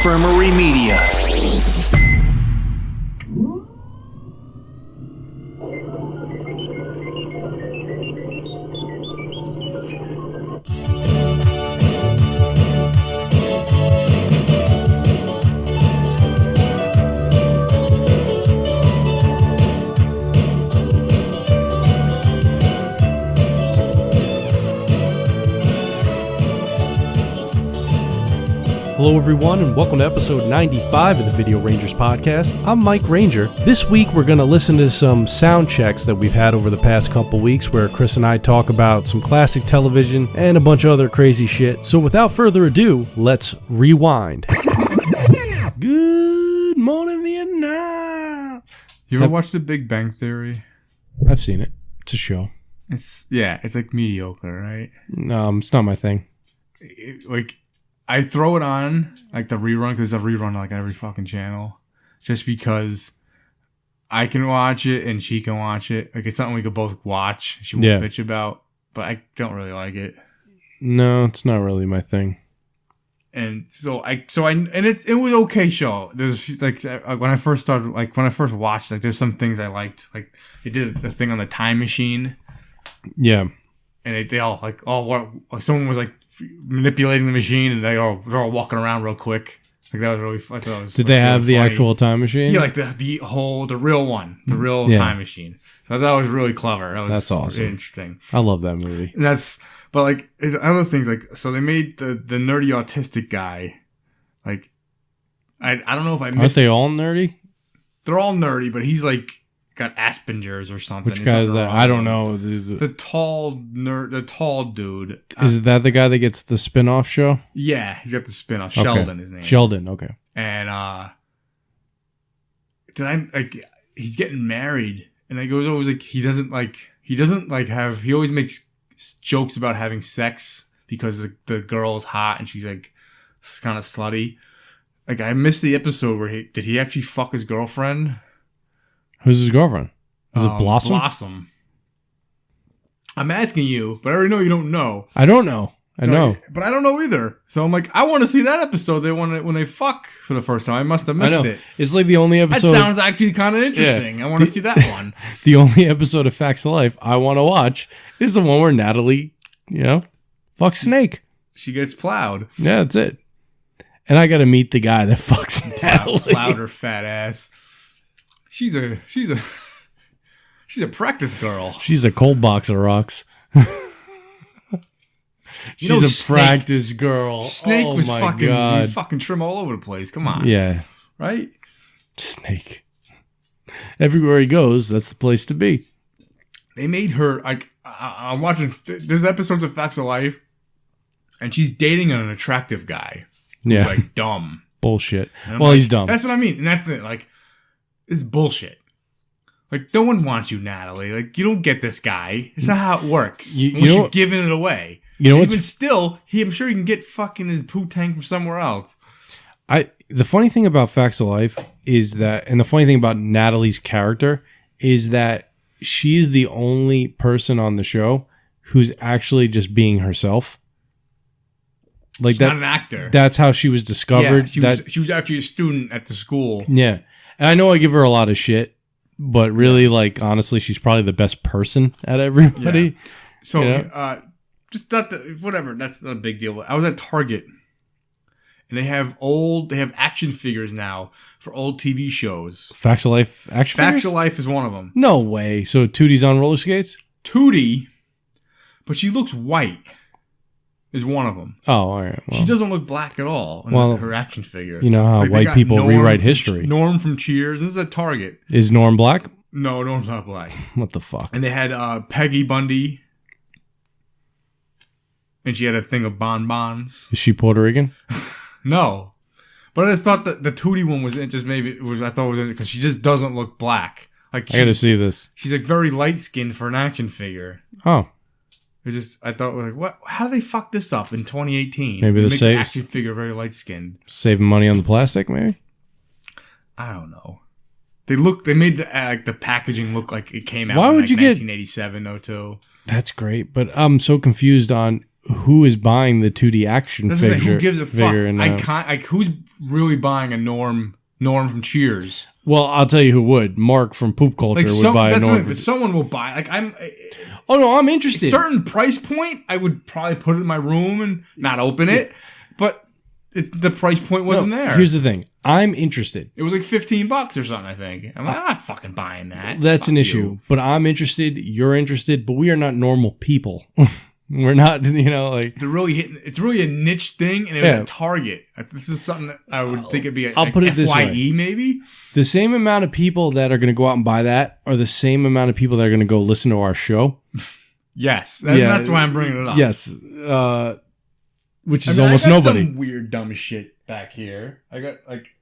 Infirmary Media. Hello everyone and welcome to episode 95 of the Video Rangers podcast. I'm Mike Ranger. This week we're going to listen to some sound checks that we've had over the past couple weeks where Chris and I talk about some classic television and a bunch of other crazy shit. So without further ado, let's rewind. Good morning Vietnam. You ever watch The Big Bang Theory? I've seen it. It's a show. It's like mediocre, right? It's not my thing. I throw it on, like the rerun, because there's a rerun like every fucking channel, just because I can watch it and she can watch it. Like it's something we could both watch. She won't bitch about, but I don't really like it. No, it's not really my thing. And it was okay show. There's like when I first watched, like there's some things I liked. Like they did the thing on the time machine. Yeah. And they all like someone was like manipulating the machine, and they're all walking around real quick. Like that was really. I thought it was. Did they have the actual time machine? Yeah, like the real one, the real time machine. So I thought it was really clever. That's awesome. Interesting. I love that movie. And but like there's other things like so they made the nerdy autistic guy. Like I don't know if I missed. Aren't they all nerdy? They're all nerdy, but he's like. Got Asperger's or something. Which guy is that? I don't know. The tall nerd, the tall dude. Is that the guy that gets the spin-off show? Yeah, he's got the spin-off. Okay. Sheldon, his name. Sheldon, okay. And he's getting married, and I goes always like he always makes jokes about having sex because the girl is hot and she's like kind of slutty. Like I missed the episode where did he actually fuck his girlfriend? Who's his girlfriend? Is it Blossom? Blossom. I'm asking you, but I already know you don't know. I don't know. I know. But I don't know either. So I'm like, I want to see that episode when they fuck for the first time. I must have missed it. It's like the only episode. That sounds actually kind of interesting. Yeah. I want to see that one. The only episode of Facts of Life I want to watch is the one where Natalie, fucks Snake. She gets plowed. Yeah, that's it. And I got to meet the guy that fucks Natalie. Plowed her fat ass. She's a practice girl. She's a cold box of rocks. She's a practice girl. Snake was fucking God. Fucking trim all over the place. Come on. Yeah. Right? Snake. Everywhere he goes, that's the place to be. They made her like I'm watching there's episodes of Facts of Life and she's dating an attractive guy. Who's like dumb. Bullshit. Well, he's dumb. That's what I mean. And that's the like it's bullshit. Like, no one wants you, Natalie. Like, you don't get this guy. It's not how it works. You're giving it away. Even still, I'm sure he can get fucking his poo tank from somewhere else. The funny thing about Facts of Life is that, and the funny thing about Natalie's character is that she is the only person on the show who's actually just being herself. Like She's not an actor. That's how she was discovered. Yeah, she was actually a student at the school. Yeah. And I know I give her a lot of shit, but really, like, honestly, she's probably the best person at everybody. Yeah. So, just not whatever. That's not a big deal. I was at Target, and they have action figures now for old TV shows. Facts of Life action figures? Facts of Life is one of them. No way. So Tootie's on roller skates? Tootie, but she looks white. Is one of them. Oh, all right. Well, she doesn't look black at all in her action figure. You know how white people rewrite history. Norm from Cheers. This is at Target. Is Norm black? No, Norm's not black. What the fuck? And they had Peggy Bundy. And she had a thing of bonbons. Is she Puerto Rican? No. But I just thought that the Tootie one was just I thought it was because she just doesn't look black. Like I gotta see this. She's like very light skinned for an action figure. Oh. I thought, like, what? How do they fuck this up in 2018? Maybe make the action figure very light skinned. Saving money on the plastic, maybe. I don't know. They made the packaging look like it came out. Why would in you 1987 though too. That's great, but I'm so confused on who is buying the 2D action That's the figure? thing, who gives a fuck? And, I can't. Like, who's really buying a Norm from Cheers? well, I'll tell you who would. Mark from Poop Culture would buy a Norm. Someone will buy. Like I'm. Oh no, I'm interested. A certain price point, I would probably put it in my room and not open it. But the price point wasn't there. Here's the thing. I'm interested. It was like $15 or something, I think. I'm like, I'm not fucking buying that. That's an issue. But I'm interested. You're interested. But we are not normal people. We're not, like... They're really hitting... It's really a niche thing, and it was at Target. This is something that I would think it'd be I'll put it this way. Maybe? The same amount of people that are going to go out and buy that are the same amount of people that are going to go listen to our show. Yes. That's why I'm bringing it up. Yes. Which is almost nobody. Some weird, dumb shit back here. I got,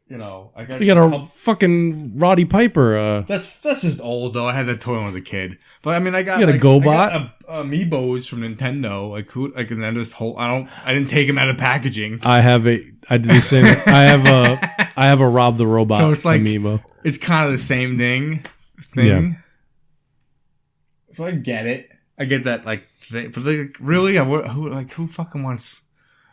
you got a fucking Roddy Piper. That's just old, though. I had that toy when I was a kid. But, I mean, I got... You got a GoBot? I got Amiibos from Nintendo. And then just I didn't take them out of packaging. I did the same. I have a Rob the Robot so it's like, Amiibo. It's kind of the same thing. Yeah. So I get it. I get that, but really? Who fucking wants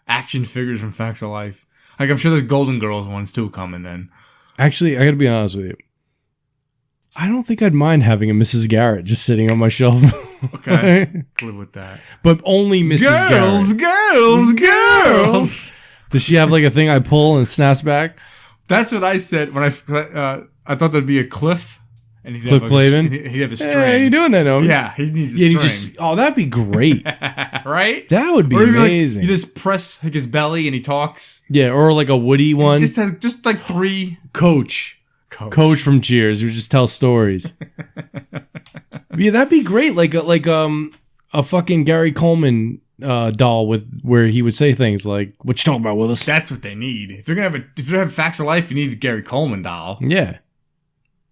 action figures from Facts of Life? Like, I'm sure there's Golden Girls ones, too, coming then. Actually, I gotta be honest with you. I don't think I'd mind having a Mrs. Garrett just sitting on my shelf. Okay. Live with that. But only Mrs. Garrett. Girls! Does she have, a thing I pull and snaps back? That's what I said when I thought there'd be a Cliff. And he'd Cliff Clavin? He'd have a string. Hey, how you doing that, homie? Yeah, he needs a string. That'd be great. Right? That would be amazing. You just press his belly and he talks. Yeah, or like a Woody one. He just has like 3. Coach from Cheers who just tells stories. Yeah, that'd be great. Like a fucking Gary Coleman doll where he would say things like, "What you talking about, Willis?" That's what they need. If they're gonna have Facts of Life, you need a Gary Coleman doll. Yeah.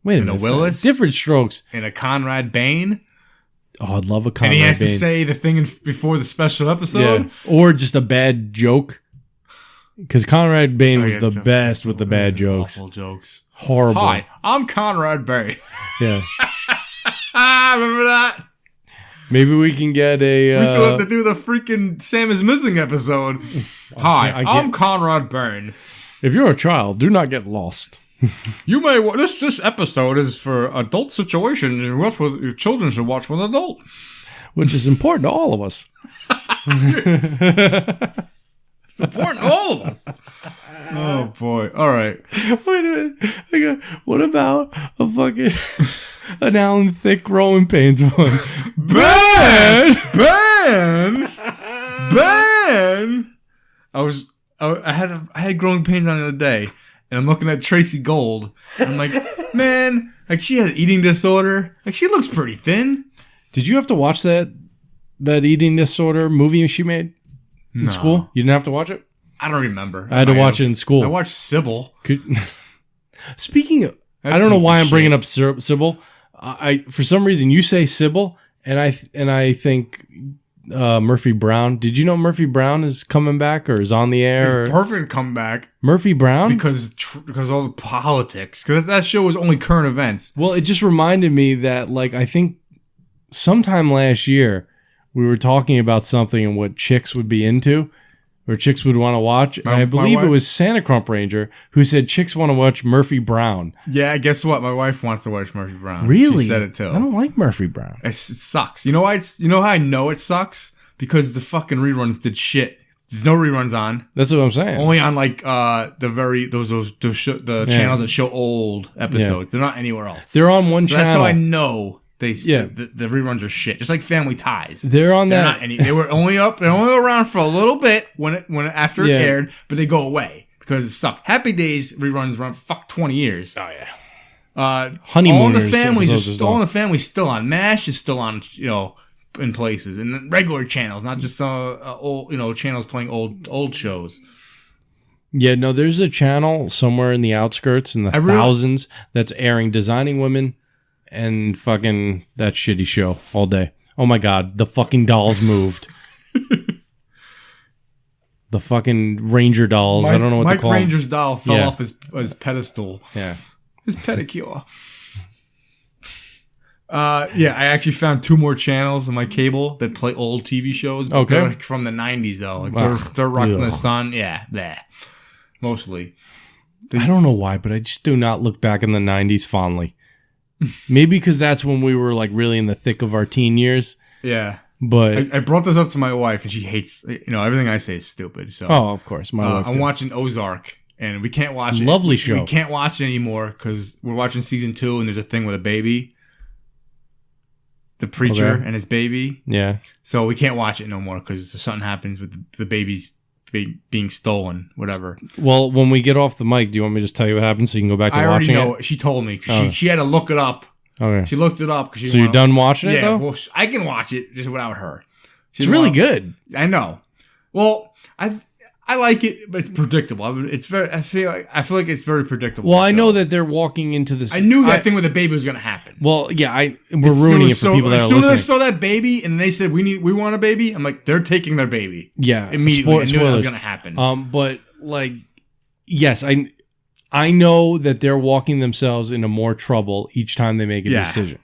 Wait a minute. A Willis, Diff'rent Strokes, and a Conrad Bain. Oh, I'd love a Conrad Bain. And he has to say the thing before the special episode, or just a bad joke. Because Conrad Bain was the best with the bad jokes. Awful jokes. Horrible. Hi, I'm Conrad Bain. Yeah. Remember that? Maybe we can get a... we still have to do the freaking Sam is Missing episode. Hi, I'm Conrad Bain. If you're a child, do not get lost. You may... This episode is for adult situations. Your children should watch with an adult. Which is important to all of us. It's important to all of us. Oh, boy. All right. Wait a minute. What about a fucking... an Alan Thicke Roman Pains one? Ben! I had growing pains on the other day, and I'm looking at Tracy Gold, and I'm like, man, she has eating disorder. She looks pretty thin. Did you have to watch that eating disorder movie she made in school? You didn't have to watch it? I don't remember. I had to watch it in school. I watched Sybil. Speaking of, I don't know why I'm bringing up Sybil. For some reason you say Sybil, and I think Murphy Brown. Did you know Murphy Brown is coming back or is on the air? It's perfect comeback. Murphy Brown? Because all the politics. Because that show was only current events. Well, it just reminded me that, I think sometime last year we were talking about something and what chicks would be into. Or chicks would want to watch. And I believe it was Santa Crump Ranger who said chicks want to watch Murphy Brown. Yeah, guess what? My wife wants to watch Murphy Brown. Really? She said it too. I don't like Murphy Brown. It sucks. You know why? You know how I know it sucks? Because the fucking reruns did shit. There's no reruns on. That's what I'm saying. Only on the channels that show old episodes. Yeah. They're not anywhere else. They're on one channel. That's how I know. The reruns are shit, just like Family Ties. They're on that. They were only up. They're only around for a little bit after it aired, but they go away because it sucked. Happy Days reruns run 20 years. Oh yeah. Honeymooners. All in the Family's still on. MASH is still on. In places and regular channels, not just old channels playing old shows. Yeah, no, there's a channel somewhere in the outskirts in the thousands that's airing Designing Women. And fucking that shitty show all day. Oh my god, the fucking dolls moved. The fucking Ranger dolls. I don't know what to call them. Mike Ranger's doll fell off his pedestal. Yeah. His pedicure. Yeah, I actually found 2 more channels on my cable that play old TV shows. But Okay. they're like from the 90s, though. Like they're Rocks in the Sun. Yeah, bleh. Mostly. I don't know why, but I just do not look back in the 90s fondly. Maybe because that's when we were like really in the thick of our teen years. Yeah. But I brought this up to my wife, and she hates, everything I say is stupid. So, oh, of course. My wife I'm too. watching Ozark, and we can't watch it. Lovely show. We can't watch it anymore because we're watching season 2, and there's a thing with a baby. The preacher and his baby. Yeah. So we can't watch it no more because something happens with the baby's being stolen, whatever. Well, when we get off the mic, do you want me to just tell you what happened so you can go back to I already watching know. it? She told me. She had to look it up. Okay. She looked it up. Cause So you're done watching it, though? Yeah, well, I can watch it just without her. It's really good. I know. Well, I like it, but it's predictable. It's very. I feel like it's very predictable. Well, I know that they're walking into this. I knew that thing with the baby was going to happen. Well, yeah, we're ruining it for people that are listening. As soon as I saw that baby and they said we want a baby, I'm like, they're taking their baby. Yeah, immediately. I knew that was going to happen. But like, yes, I know that they're walking themselves into more trouble each time they make a decision.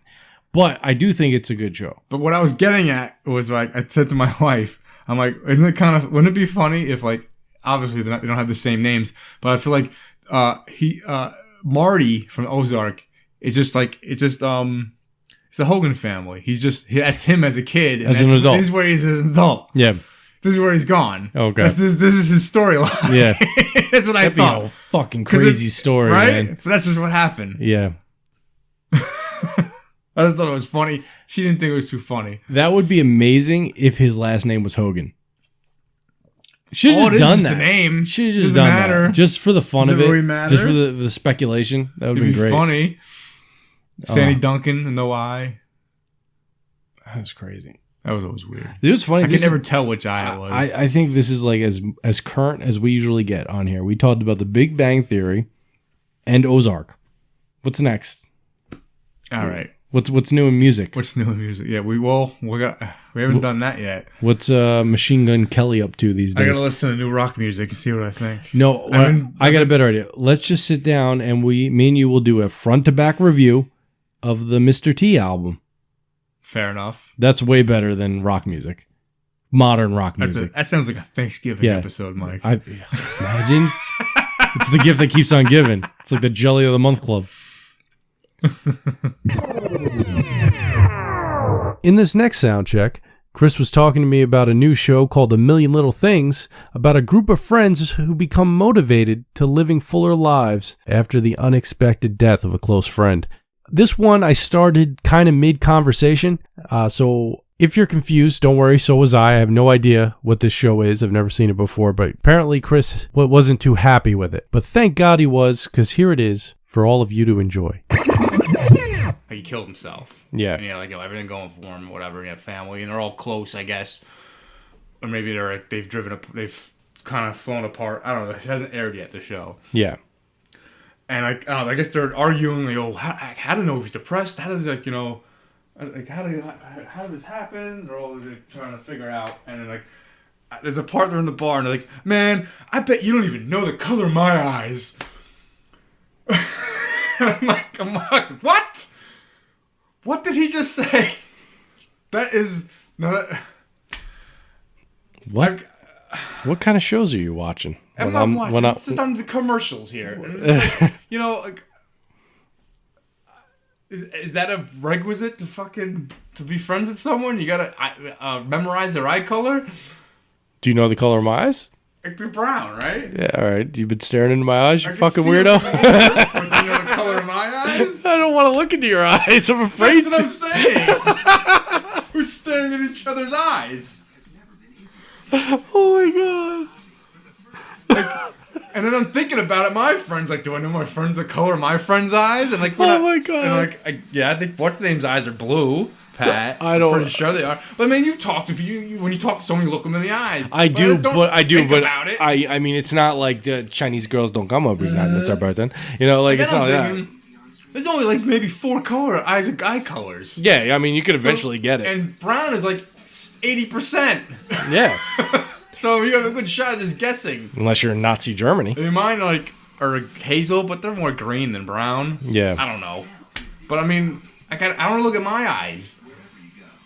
But I do think it's a good show. But what I was getting at was like, I said to my wife, I'm like, wouldn't it be funny if like, obviously they don't have the same names, but I feel like Marty from Ozark is just like, it's the Hogan family. That's him as a kid. As an adult. This is where he's as an adult. Yeah. This is where he's gone. Okay. This is his storyline. Yeah. That's what I thought. Be a fucking crazy story, right? man. But that's just what happened. Yeah. I just thought it was funny. She didn't think it was too funny. That would be amazing if his last name was Hogan. Should have just done that. The name. Should have just done that. Just for the fun of it. Really matter? Just for the speculation. That would have been great. Funny. Sandy Duncan and no I. That was crazy. That was always weird. It was funny. I could never tell which eye it was. I think this is like as current as we usually get on here. We talked about the Big Bang Theory and Ozark. What's next? All right. What's new in music? What's new in music? Yeah, we haven't done that yet. What's Machine Gun Kelly up to these days? I gotta listen to new rock music and see what I think. No, I got a better idea. Let's just sit down and me and you will do a front to back review of the Mr. T album. Fair enough. That's way better than rock music. Modern rock music. That sounds like a Thanksgiving episode, Mike. Imagine. It's the gift that keeps on giving. It's like the Jelly of the Month Club. In this next sound check, Chris was talking to me about a new show called A Million Little Things, about a group of friends who become motivated to living fuller lives after the unexpected death of a close friend. This one I started kind of mid-conversation, so if you're confused, don't worry, so was I. I have no idea what this show is. I've never seen it before, but apparently Chris wasn't too happy with it. But thank God he was, because here it is for all of you to enjoy. He killed himself. Yeah. And everything going for him, whatever. He had family, and they're all close, I guess. Or maybe they've kind of flown apart. I don't know. It hasn't aired yet, the show. Yeah. And I guess they're arguing, how to know if he's depressed? How did how did this happen? They're all trying to figure out. And then there's a part they're in the bar, and they're like, man, I bet you don't even know the color of my eyes. I'm like, what? What did he just say? That is not. What? What kind of shows are you watching? I'm not watching. It's just on the commercials here. Is that a requisite to be friends with someone? You gotta memorize their eye color. Do you know the color of my eyes? They're brown, right? Yeah, all right. You've been staring into my eyes, you fucking weirdo. Do you know the color of my eyes? I don't want to look into your eyes. I'm afraid. That's what I'm saying. We're staring at each other's eyes. Oh my god. And then I'm thinking about it. My friends, do I know my friends the color of my friend's eyes? And oh my god. And I think what's the name's eyes are blue. Pat, I don't. I'm pretty sure they are. But man, you've talked to people. When you talk to someone, you look them in the eyes. I do, but about it. I mean, it's not like Chinese girls don't come every night. That's our birthday. It's not like that. There's only maybe 4 eye colors. Yeah, I mean, you could eventually get it. And brown is 80%. Yeah. So you have a good shot at just guessing. Unless you're in Nazi Germany. I mean, mine are hazel, but they're more green than brown. Yeah. I don't know. But I mean, I don't look at my eyes.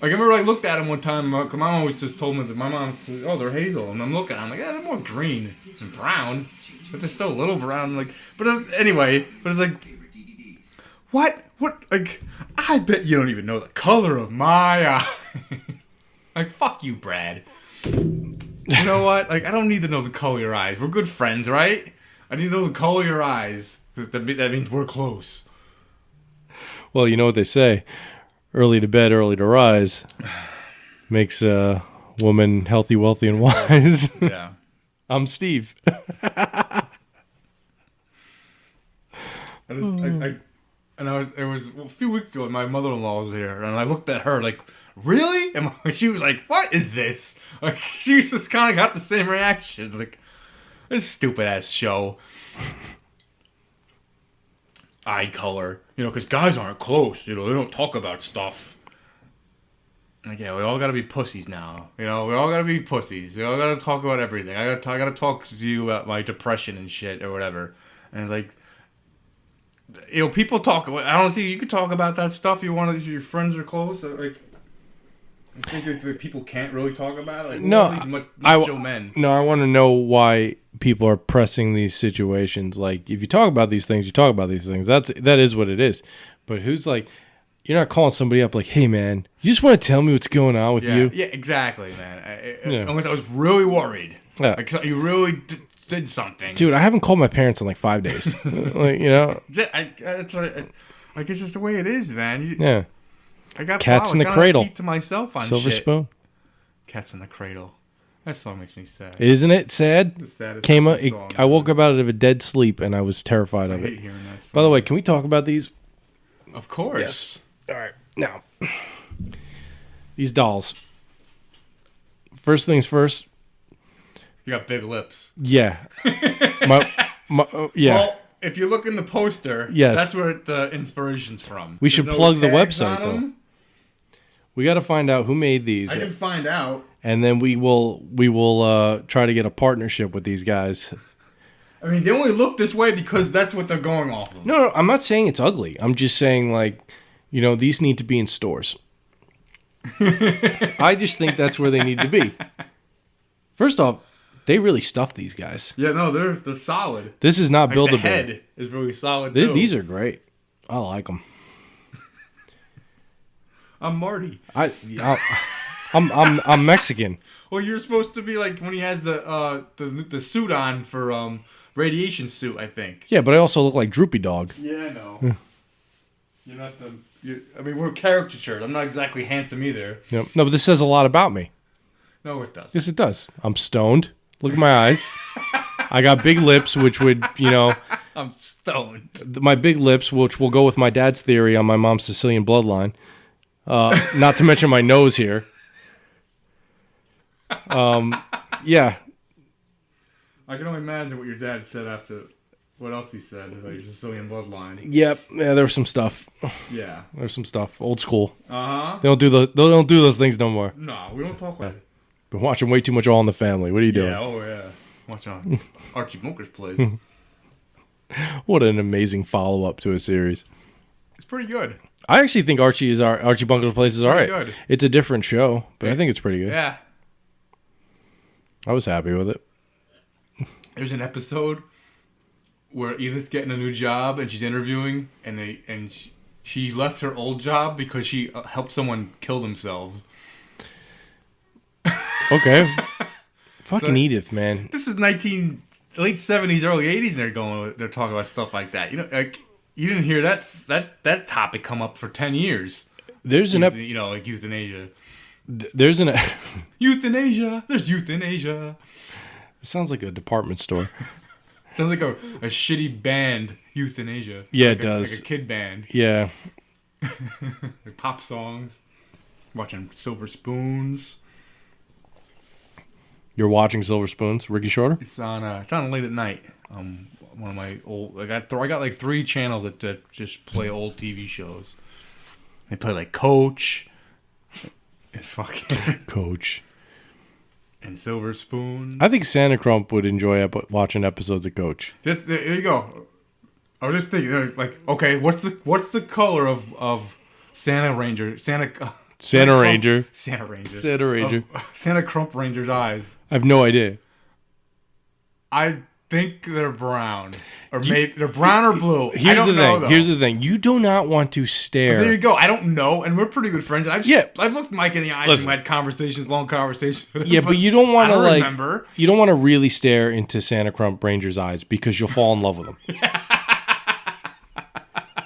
Like, I remember I looked at them one time. My mom always just told me that my mom said, oh, they're hazel. And I'm looking, I'm like, yeah, they're more green and brown. But they're still a little brown. Like, but anyway, but it's like, what? Like, I bet you don't even know the color of my eye. Like, fuck you, Brad. You know what? Like, I don't need to know the color of your eyes. We're good friends, right? I need to know the color of your eyes. That means we're close. Well, you know what they say. Early to bed, early to rise. Makes a woman healthy, wealthy, and wise. Yeah. I'm Steve. It was a few weeks ago, my mother-in-law was here, and I looked at her like, really? And she was like, what is this? Like, she just kind of got the same reaction. Like, this stupid-ass show. Eye color. You know, because guys aren't close. You know, they don't talk about stuff. Like, yeah, we all gotta be pussies now. You know, we all gotta be pussies. We all gotta talk about everything. I gotta talk to you about my depression and shit or whatever. And it's like, you know, people talk. I don't see. You could talk about that stuff. You want to. Your friends are close. Like, I think people can't really talk about it. Like, no, macho men. No, I want to know why people are pressing these situations. Like, if you talk about these things, you talk about these things. That is what it is. But who's like, you're not calling somebody up like, hey man, you just want to tell me what's going on with you? Yeah, exactly, man. Unless I was really worried. Yeah. Like, you really did something, dude. I haven't called my parents in like 5 days. Like, you know, like, it's just the way it is, man. Yeah. I got Cats in the Cradle. Keep to myself on Silver shit. Spoon. Cats in the Cradle. That song makes me sad. Isn't it sad? The saddest song. I woke up out of a dead sleep and I was terrified of I it. hate hearing that song. By the way, can we talk about these? Of course. Yes. All right. Now, these dolls. First things first. You got big lips. Yeah. Yeah. Well, if you look in the poster, yes, that's where the inspiration's from. We should plug the website, though. We got to find out who made these. I can find out. And then we will try to get a partnership with these guys. I mean, they only look this way because that's what they're going off of. No, I'm not saying it's ugly. I'm just saying, like, you know, these need to be in stores. I just think that's where they need to be. First off, they really stuffed these guys. Yeah, no, they're solid. This is not Build-A-Bear. The head is really solid, too. These are great. I like them. I'm Marty. I'm Mexican. Well, you're supposed to be like when he has the suit on for radiation suit, I think. Yeah, but I also look like Droopy Dog. Yeah, I know. You're not I mean, we're caricatured. I'm not exactly handsome either. Yep. No, but this says a lot about me. No, it doesn't. Yes, it does. I'm stoned. Look at my eyes. I got big lips, which would, you know... I'm stoned. My big lips, which will go with my dad's theory on my mom's Sicilian bloodline. Not to mention my nose here. Yeah. I can only imagine what your dad said after... What else he said about your Sicilian bloodline. Yep. Yeah, there was some stuff. Yeah. There's some stuff. Old school. Uh-huh. They don't do those things no more. No, we don't talk like it. Been watching way too much All in the Family. What are you doing? Yeah, oh yeah. Watch on Archie Bunkers Place. What an amazing follow-up to a series. It's pretty good. I actually think Archie Bunkers Place is all right. Good. It's a different show, but I think it's pretty good. Yeah. I was happy with it. There's an episode where Edith's getting a new job and she's interviewing, and she left her old job because she helped someone kill themselves. Okay. Fucking Edith, man. This is late 70s, early 80s. They're talking about stuff like that. You know, like you didn't hear that topic come up for 10 years. There's like euthanasia. There's euthanasia. There's euthanasia. It sounds like a department store. Sounds like a shitty band, euthanasia. Yeah, like it does. Like a kid band. Yeah. Like pop songs. Watching Silver Spoons. You're watching Silver Spoons, Ricky Shorter? It's on late at night. One of my old. I got like 3 channels that just play old TV shows. They play like Coach. And fucking Coach. And Silver Spoon. I think Santa Crump would enjoy watching episodes of Coach. There you go. I was just thinking, like, okay, what's the color of Santa Ranger. Santa Ranger. Santa Ranger. Santa Ranger. Santa Crump Ranger's eyes. I have no idea. I think they're brown. Or maybe they're brown or blue. Here's the thing. You do not want to stare. But there you go. I don't know. And we're pretty good friends. I've looked Mike in the eyes and we had conversations, long conversations with him. Yeah, but you don't want to remember. You don't want to really stare into Santa Crump Ranger's eyes because you'll fall in love with him.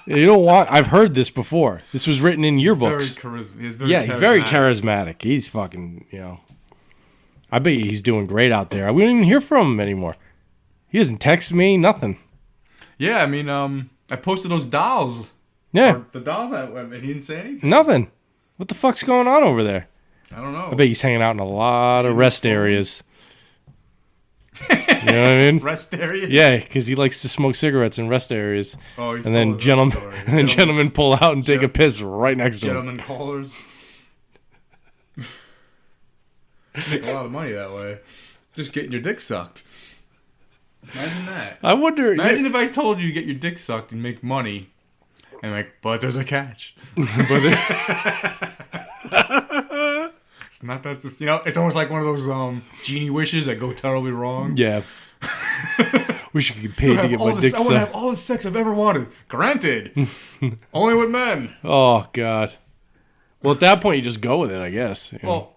You don't want. I've heard this before. This was written in yearbooks. He's very charismatic. He's fucking. I bet he's doing great out there. We don't even hear from him anymore. He doesn't text me. Nothing. Yeah, I mean, I posted those dolls. Yeah, the dolls. And he didn't say anything. Nothing. What the fuck's going on over there? I don't know. I bet he's hanging out in a lot of rest areas. You know what I mean? Rest areas? Yeah, because he likes to smoke cigarettes in rest ares. Oh, and then gentlemen pull out and take a piss right next to him. Gentlemen callers. Make a lot of money that way. Just getting your dick sucked. Imagine that. I wonder. Imagine if I told you get your dick sucked and make money. And but there's a catch. It's not that. It's almost like one of those genie wishes that go terribly wrong. Yeah. Wish you could pay to get my dick sucked. I want to have all the sex I've ever wanted. Granted. Only with men. Oh God. Well, at that point, you just go with it, I guess. Well.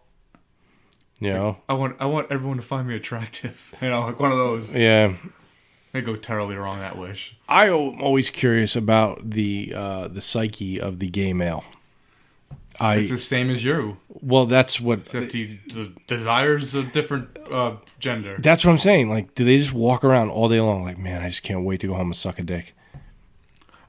I want everyone to find me attractive. Like one of those. Yeah. They go terribly wrong, that wish. I'm always curious about the psyche of the gay male. It's the same as you. Well, that's what... Except he desires a different gender. That's what I'm saying. Like, do they just walk around all day long like, man, I just can't wait to go home and suck a dick?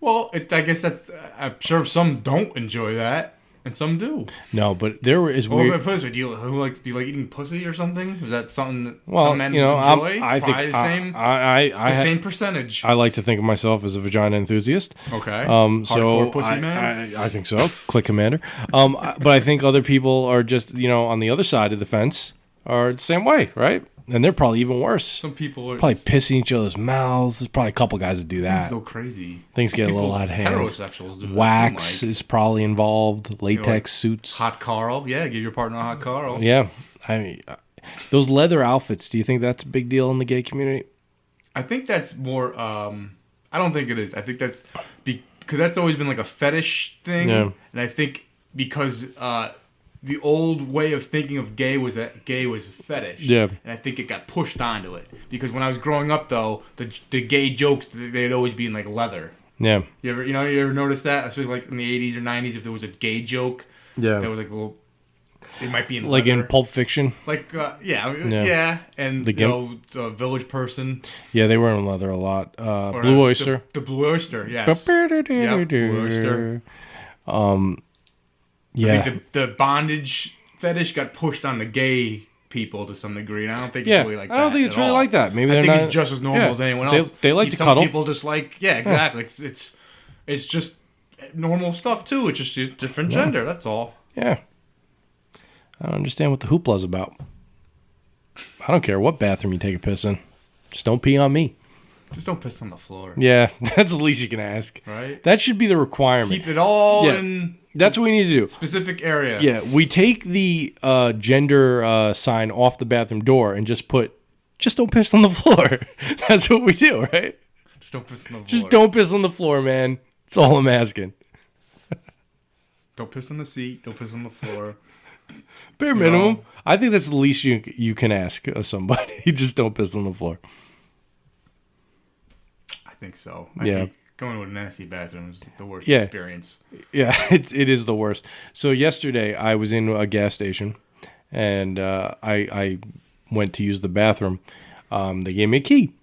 Well, I guess that's... I'm sure some don't enjoy that. And some do. No, but there is weird. Do you like eating pussy or something? Is that something that some men enjoy? I think the same percentage. I like to think of myself as a vagina enthusiast. Okay. So pussy man? I think so. Click Commander. But I think other people are just on the other side of the fence are the same way, right? And they're probably even worse. Some people are probably pissing each other's mouths. There's probably a couple guys that do that. Things go crazy. Things get a little out of hand. Heterosexuals do Wax that too, is probably involved. Latex suits. Hot Carl. Yeah, give your partner a hot Carl. Yeah. I mean, those leather outfits, do you think that's a big deal in the gay community? I think that's more... I don't think it is. I think that's... Because that's always been like a fetish thing. Yeah. And I think because... the old way of thinking of gay was that gay was a fetish. Yeah. And I think it got pushed onto it. Because when I was growing up, though, the gay jokes, they'd always be in, like, leather. Yeah. You ever notice that? Especially, like, in the 80s or 90s, if there was a gay joke, that was, like, a little... It might be in leather. Like in Pulp Fiction? Like, yeah. And, the Village Person. Yeah, they were in leather a lot. Blue Oyster. The Blue Oyster, yes. Blue Oyster. Yeah. I think the bondage fetish got pushed on the gay people to some degree, and I don't think it's really like that. I don't think it's really like that. Maybe I think it's just as normal as anyone else. They like to cuddle. Some people just like, exactly. It's just normal stuff too. It's just a different gender. That's all. Yeah. I don't understand what the hoopla's about. I don't care what bathroom you take a piss in. Just don't pee on me. Just don't piss on the floor. Yeah, that's the least you can ask. Right? That should be the requirement. Keep it all in... That's what we need to do. Specific area. Yeah, we take the gender sign off the bathroom door and just don't piss on the floor. That's what we do, right? Just don't piss on the floor. Just don't piss on the floor, man. That's all I'm asking. Don't piss on the seat. Don't piss on the floor. Bare minimum. I think that's the least you can ask of somebody. Just don't piss on the floor. I think so. I think going to a nasty bathroom is the worst experience. Yeah, it is the worst. So yesterday I was in a gas station and I went to use the bathroom. They gave me a key.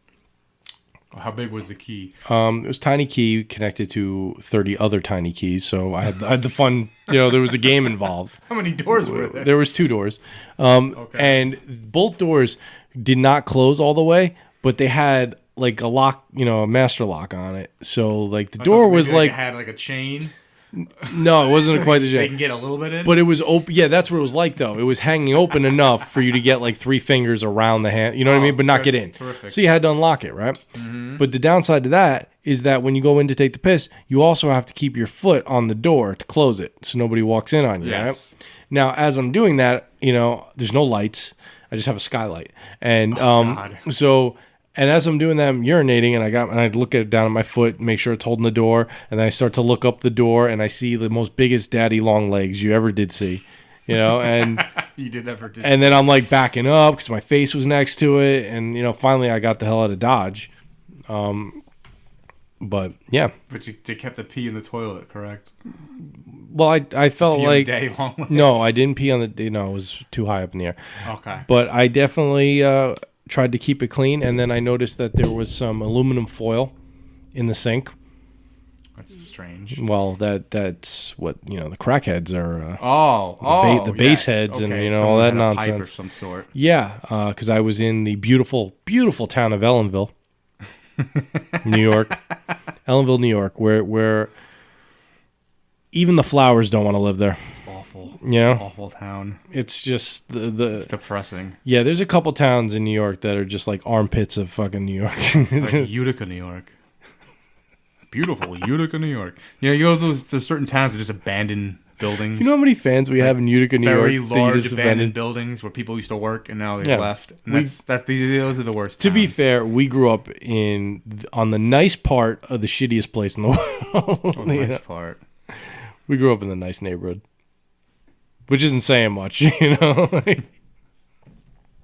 How big was the key? It was a tiny key connected to 30 other tiny keys. So I had the fun, there was a game involved. How many doors were there? There was 2 doors. And both doors did not close all the way, but they had like a lock, a master lock on it. So like the door was like... It had like a chain? No, it wasn't quite the They jet. can get a little bit in. But it was open. Yeah, that's what it was like, though. It was hanging open enough for you to get like 3 fingers around the hand. You know what I mean? But not get in. Terrific. So you had to unlock it, right? Mm-hmm. But the downside to that is that when you go in to take the piss, you also have to keep your foot on the door to close it so nobody walks in on you, Yes. right? Now, as I'm doing that, there's no lights. I just have a skylight. And God. and as I'm doing that, I'm urinating, and I look at it down at my foot, make sure it's holding the door, and then I start to look up the door, and I see the most biggest daddy long legs you ever did see, and You did ever did. and then I'm like backing up because my face was next to it, and finally I got the hell out of Dodge. But yeah. But they kept the pee in the toilet, correct? Well, I felt Pee on like the daddy long legs? no, I didn't pee on the. It was too high up in the air. Okay. But I definitely tried to keep it clean, and then I noticed that there was some aluminum foil in the sink. That's strange. Well, that's what the crackheads are. The yes. base heads and Okay, all that someone had a pipe nonsense. or some sort. Yeah, because I was in the beautiful, beautiful town of Ellenville, New York, Ellenville, New York, where even the flowers don't want to live there. It's awful. Yeah. It's an awful town. It's just It's depressing. Yeah, there's a couple towns in New York that are just like armpits of fucking New York. Like Utica, New York. Beautiful Utica, New York. You go to there's certain towns with just abandoned buildings. You know how many fans we have in Utica, New very York? that you large just abandoned buildings where people used to work and now they Yeah. left. And those are the worst. To be towns. fair, we grew up on the nice part of the shittiest place in the world. Oh, the nice part. We grew up in a nice neighborhood, which isn't saying much, All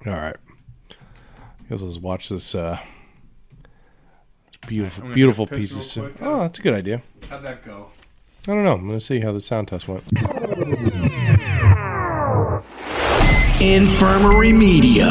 right, let's watch this beautiful, beautiful take a piss piece real of. quick, Oh, that's a good idea. How'd that go? I don't know. I'm gonna see how the sound test went. Infirmary Media.